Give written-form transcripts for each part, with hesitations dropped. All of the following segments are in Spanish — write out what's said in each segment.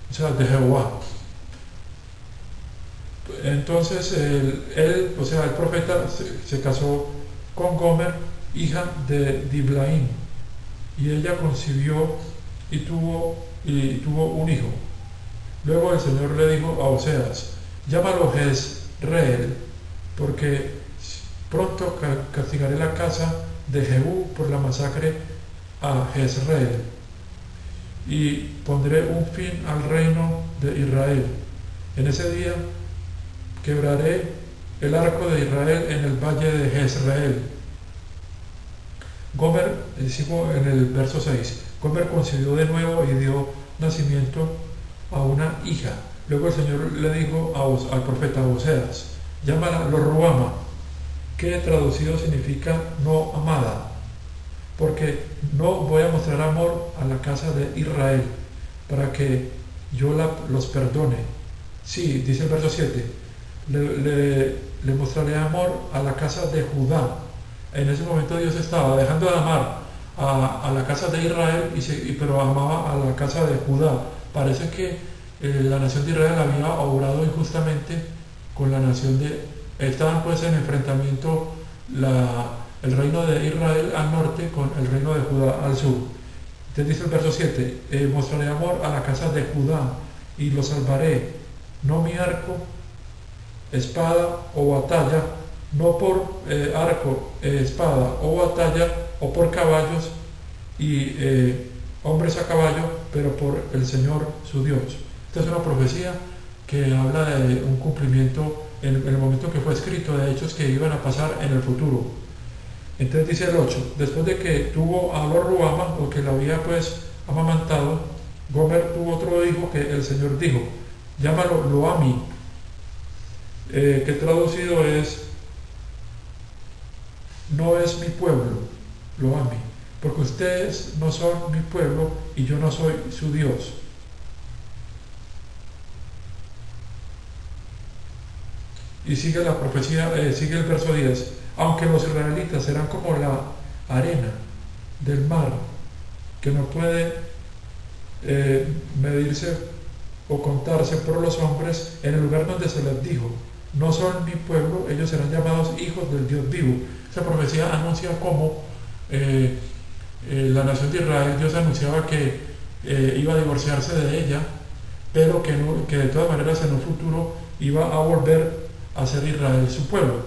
o sea, de Jehová. Entonces él, o sea, el profeta se casó con Gomer, hija de Diblaim, y ella concibió y tuvo un hijo. Luego el Señor le dijo a Oseas, llámalo Jezreel, porque pronto castigaré la casa de Jehú por la masacre a Jezreel, y pondré un fin al reino de Israel. En ese día quebraré el arco de Israel en el valle de Jezreel. Gomer, sigo en el verso 6, Gomer concibió de nuevo y dio nacimiento a una hija. Luego el Señor le dijo al profeta Oseas, llámala Lo-ruhama, que traducido significa no amada, porque no voy a mostrar amor a la casa de Israel para que yo los perdone. Sí, dice el verso 7, le mostraré amor a la casa de Judá. En ese momento Dios estaba dejando de amar a la casa de Israel, pero amaba a la casa de Judá. Parece que la nación de Israel había obrado injustamente con la nación de... Estaban pues en enfrentamiento el reino de Israel al norte con el reino de Judá al sur. Entonces dice el verso 7, mostraré amor a la casa de Judá y lo salvaré, no mi arco, espada o batalla, no por arco, espada o batalla, o por caballos y hombres a caballo, pero por el Señor su Dios. Esta es una profecía que habla de un cumplimiento en el momento que fue escrito, de hechos que iban a pasar en el futuro. Entonces dice el 8, después de que tuvo a Lo-ruhama, o que la había pues amamantado, Gomer tuvo otro hijo que el Señor dijo, llámalo Lo-ammi, que traducido es, no es mi pueblo, Lo-ammi, porque ustedes no son mi pueblo y yo no soy su Dios. Y sigue la profecía, sigue el verso 10, aunque los israelitas serán como la arena del mar, que no puede medirse o contarse por los hombres, en el lugar donde se les dijo, no son mi pueblo, ellos serán llamados hijos del Dios vivo. Esa profecía anuncia cómo la nación de Israel, Dios anunciaba que iba a divorciarse de ella, pero que de todas maneras en un futuro iba a volver a ser Israel su pueblo.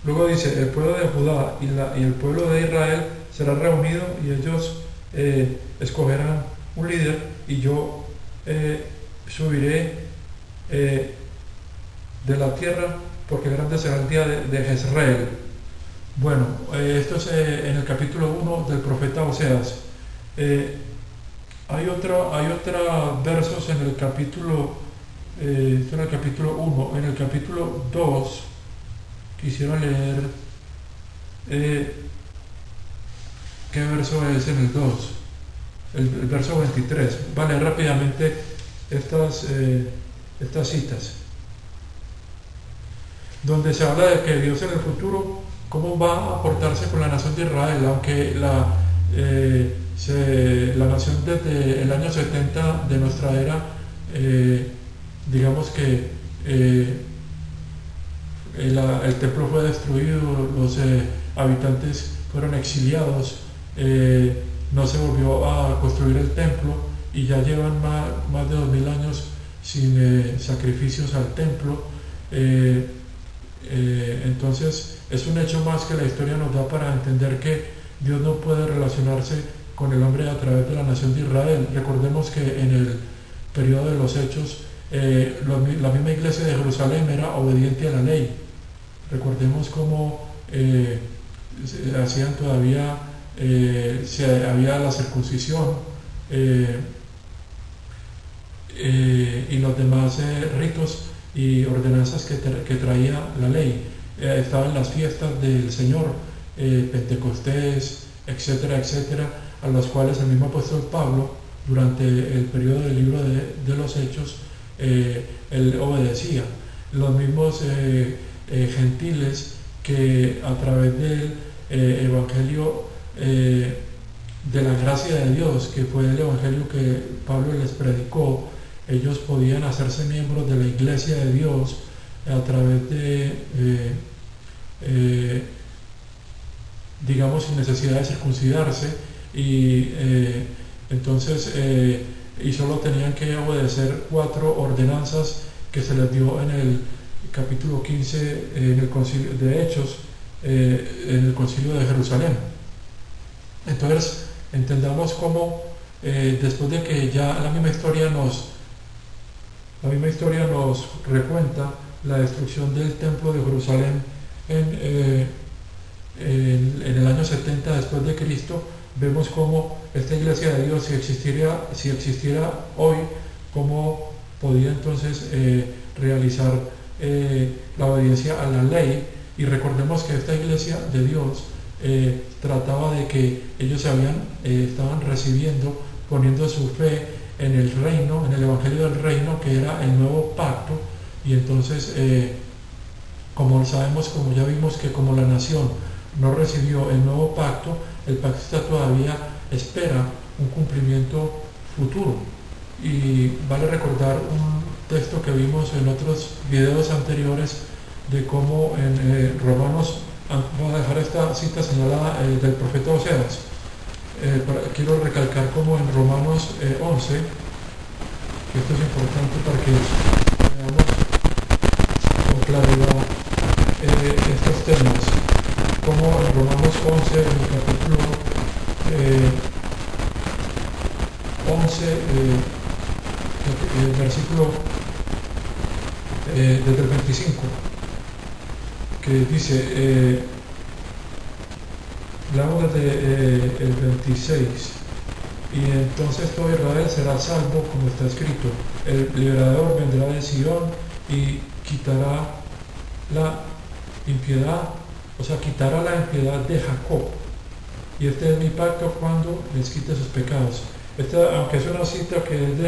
Luego dice, el pueblo de Judá y el pueblo de Israel será reunido y ellos escogerán un líder y yo subiré de la tierra porque grande será el día de Jezreel. Bueno, esto es en el capítulo 1 del profeta Oseas. Hay otros versos en el capítulo, esto era el capítulo 1, en el capítulo 2, quisiera leer, ¿qué verso es en el 2? El verso 23. Vale, rápidamente estas citas, donde se habla de que Dios en el futuro, cómo va a portarse con la nación de Israel, aunque la nación desde el año 70 de nuestra era, digamos que el templo fue destruido, los habitantes fueron exiliados, no se volvió a construir el templo y ya llevan más de 2000 años sin sacrificios al templo. Entonces es un hecho más que la historia nos da para entender que Dios no puede relacionarse con el hombre a través de la nación de Israel. Recordemos que en el periodo de los Hechos la misma iglesia de Jerusalén era obediente a la ley. Recordemos cómo hacían todavía, había la circuncisión y los demás ritos y ordenanzas que traía la ley. Estaban las fiestas del Señor, Pentecostés, etcétera, etcétera, a las cuales el mismo apóstol Pablo, durante el periodo del libro de los Hechos, él obedecía. Los mismos gentiles que a través del evangelio de la gracia de Dios, que fue el evangelio que Pablo les predicó, ellos podían hacerse miembros de la iglesia de Dios a través de, digamos, sin necesidad de circuncidarse, y entonces y solo tenían que obedecer 4 ordenanzas que se les dio en el capítulo 15 en el concilio de Hechos, en el concilio de Jerusalén. Entonces entendamos cómo después de que ya la misma historia nos recuenta la destrucción del templo de Jerusalén en el año 70 después de Cristo, vemos cómo esta iglesia de Dios, si existiera hoy, cómo podía entonces realizar la obediencia a la ley. Y recordemos que esta iglesia de Dios trataba de que ellos estaban recibiendo, poniendo su fe en el reino, en el evangelio del reino, que era el nuevo pacto. Y entonces como sabemos, como ya vimos, que como la nación no recibió el nuevo pacto, el pactista todavía espera un cumplimiento futuro. Y vale recordar un texto que vimos en otros videos anteriores de cómo en Romanos, voy a dejar esta cita señalada del profeta Oseas. Quiero recalcar como en Romanos 11, esto es importante para que veamos con claridad estos temas, como en Romanos 11, en el capítulo 11, versículo desde el 25, que dice, hablamos desde el 26, y entonces todo Israel será salvo, como está escrito, el liberador vendrá de Sion y quitará la impiedad, o sea, quitará la impiedad de Jacob, y este es mi pacto cuando les quite sus pecados. Aunque es una cita que es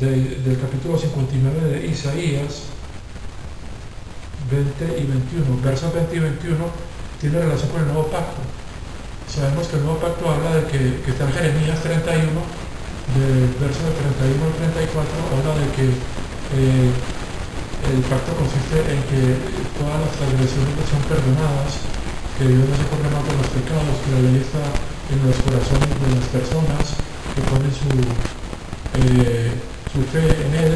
del capítulo 59 de Isaías 20 y 21, versos 20 y 21, tiene relación con el nuevo pacto. Sabemos que el nuevo pacto habla de que está en Jeremías 31, del verso de 31 al 34, habla de que el pacto consiste en que todas las transgresiones son perdonadas, que Dios no se pone más de los pecados, que la ley está en los corazones de las personas que ponen su fe en Él,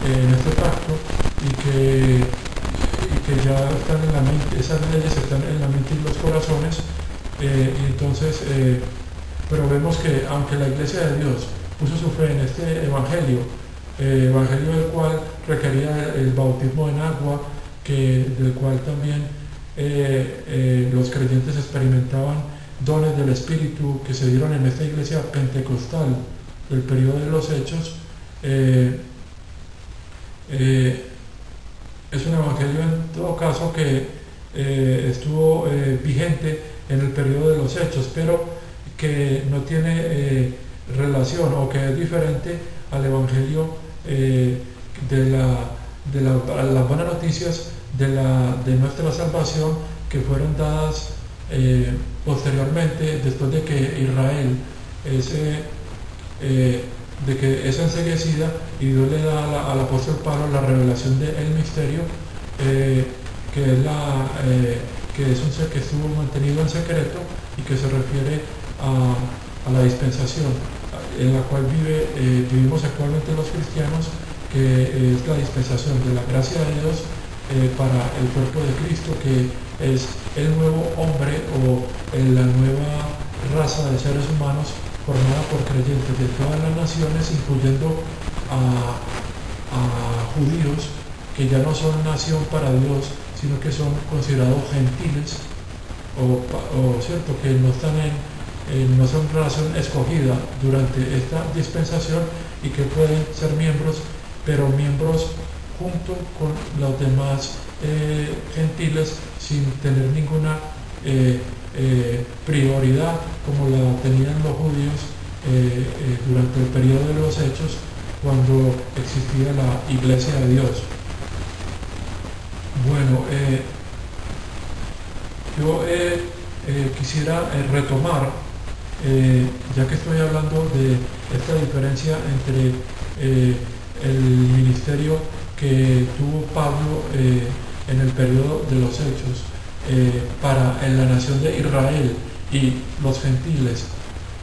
en este pacto, y que ya están en la mente, esas leyes están en la mente y los corazones. Y entonces, pero vemos que aunque la iglesia de Dios puso su fe en este evangelio del cual requería el bautismo en agua, del cual también los creyentes experimentaban dones del Espíritu que se dieron en esta iglesia pentecostal del periodo de los Hechos, es un evangelio en todo caso que estuvo vigente en el periodo de los Hechos, pero que no tiene relación, o que es diferente al evangelio de las buenas noticias de nuestra salvación, que fueron dadas posteriormente, después de que Israel es enseguecida, y Dios le da al apóstol Pablo la revelación del misterio, que es un ser que estuvo mantenido en secreto, y que se refiere a la dispensación en la cual vivimos actualmente los cristianos, que es la dispensación de la gracia de Dios para el cuerpo de Cristo, que es el nuevo hombre, o la nueva raza de seres humanos formada por creyentes de todas las naciones, incluyendo a judíos, que ya no son nación para Dios, sino que son considerados gentiles, cierto, que no están no son nación escogida durante esta dispensación, y que pueden ser miembros, pero miembros junto con los demás gentiles, sin tener ninguna prioridad como la tenían los judíos durante el periodo de los Hechos, cuando existía la iglesia de Dios. Bueno, yo he quisiera retomar, ya que estoy hablando de esta diferencia entre el ministerio que tuvo Pablo en el periodo de los Hechos para en la nación de Israel y los gentiles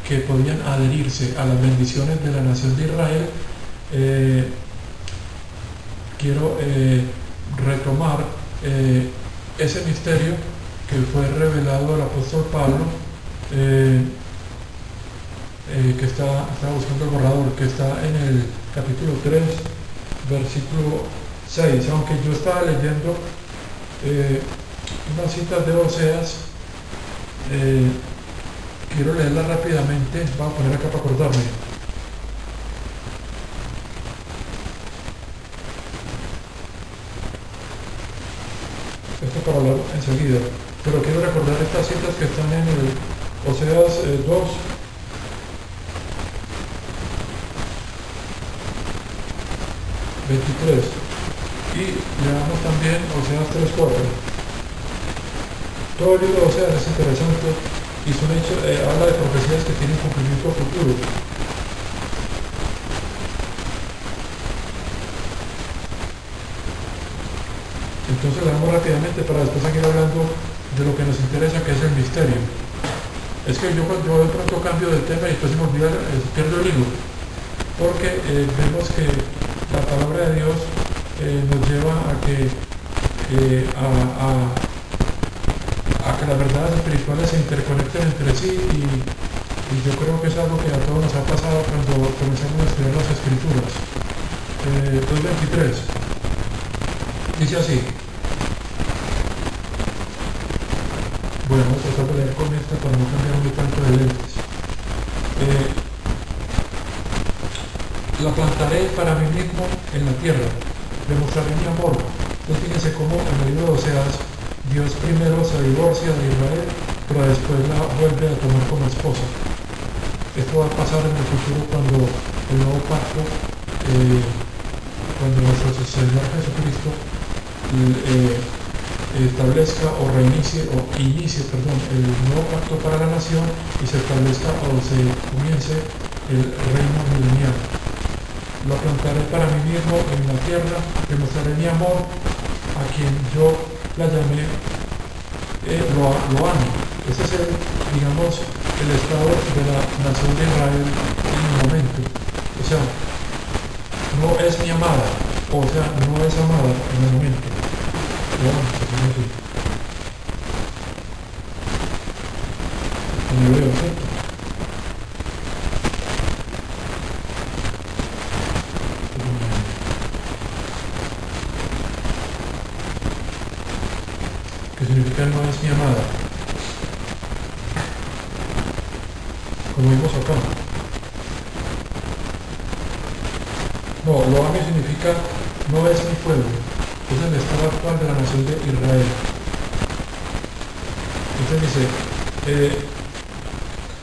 que podían adherirse a las bendiciones de la nación de Israel. Quiero retomar ese misterio que fue revelado al apóstol Pablo, que está buscando el borrador, que está en el capítulo 3, versículo 6, aunque yo estaba leyendo unas citas de Oseas, quiero leerla rápidamente, voy a poner acá para acordarme. Esto para hablar enseguida, pero quiero recordar estas citas que están en el Oseas 2, ...23... y leamos también Oseas 3:4. Todo el libro de Oseas es interesante y son hechos, habla de profecías que tienen cumplimiento futuro. Entonces leamos rápidamente para después seguir hablando de lo que nos interesa, que es el misterio. Es que yo de pronto cambio de tema y después se me olvida, pierdo el hilo, porque vemos que la palabra de Dios nos lleva a que que las verdades espirituales se interconecten entre sí, y yo creo que es algo que a todos nos ha pasado cuando comenzamos a estudiar las escrituras. 2:23 dice así. Bueno, vamos a tratar de leer con esta para no cambiar muy tanto de lentes. La plantaré para mí mismo en la tierra, le mostraré mi amor. Entonces fíjense cómo en el libro de Oseas Dios primero se divorcia de Israel, pero después la vuelve a tomar como esposa. Esto va a pasar en el futuro cuando el nuevo pacto, cuando nuestro Señor Jesucristo establezca o inicie el nuevo pacto para la nación y se establezca o se comience el reino milenial. Lo plantaré para mí mismo en la tierra, le mostraré mi amor a quien yo la llamé, lo amo. Ese es digamos, el estado de la nación de Israel en el momento. O sea, no es mi amada, o sea, no es amada en el momento. Lo amo, así. En hebreo, ¿cierto? Que significa no es mi amada, como vimos acá. No, lo ame significa no es mi pueblo, es el estado actual de la nación de Israel. Entonces dice,